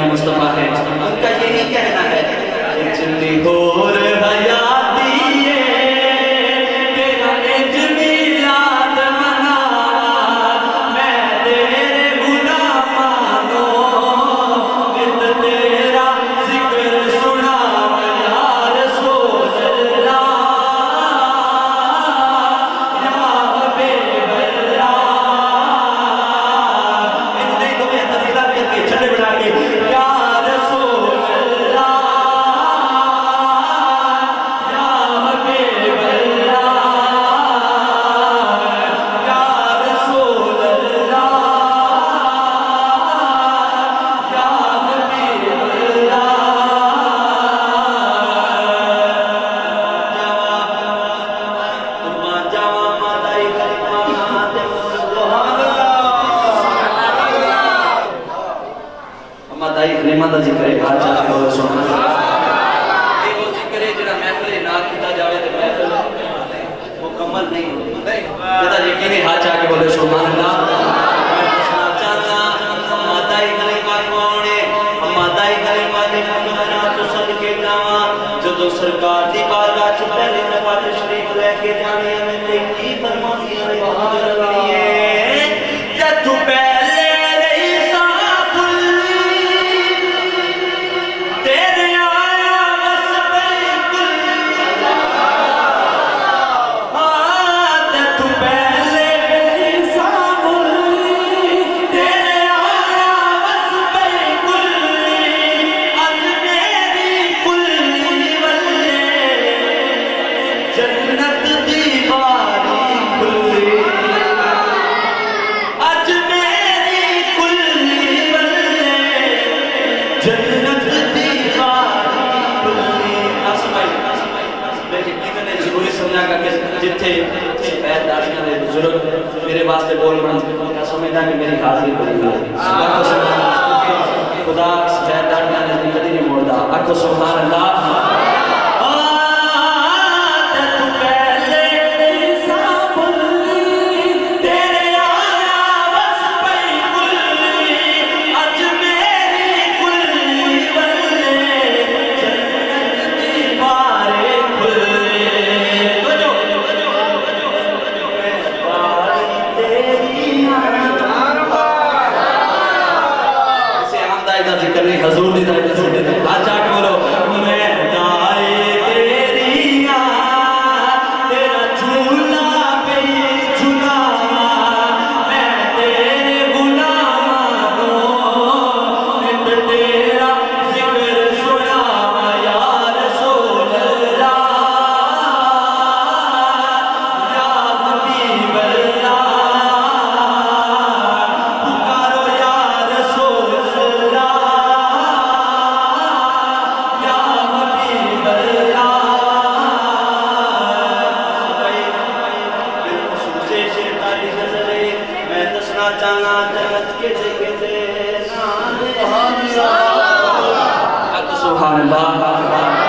मुस्तफा है, उनका यही कहना है कलिमा दा जिक्र है हाल चाल बोल सुन ये वो जिक्र है जेड़ा महफिल ना किया जावे ते महफिल मुकम्मल नहीं होती जेदा यकीन हाल चाल के बोले सुभान अल्लाह चाचा माताई कलिमा कौन है माताई कलिमा दे मना तो सदके जावा जदों सरकार दी बारगाह च पहली दफा तशरीफ लेके जाने में ते की फरमाती है बहादुर करिए जद तू जिथे पैदारियां दे बुजुर्ग मेरे वास्ते बोल मैं समझदा कि मेरी हाजिरी बड़ी है खुदा पैदारियां ने कदी नहीं मोड़दा आखो सुभान अल्लाह हजूर दी तरफ आज जाके बोलो मैं दाए तेरिया तेरा झूला पे झूलावा मैं तेरे गुलाम हूं तेरा जिक्र सुनावा या रसूल अल्लाह या हबीब अल्लाह पुकारो या रसूल अल्लाह सुभान अल्लाह।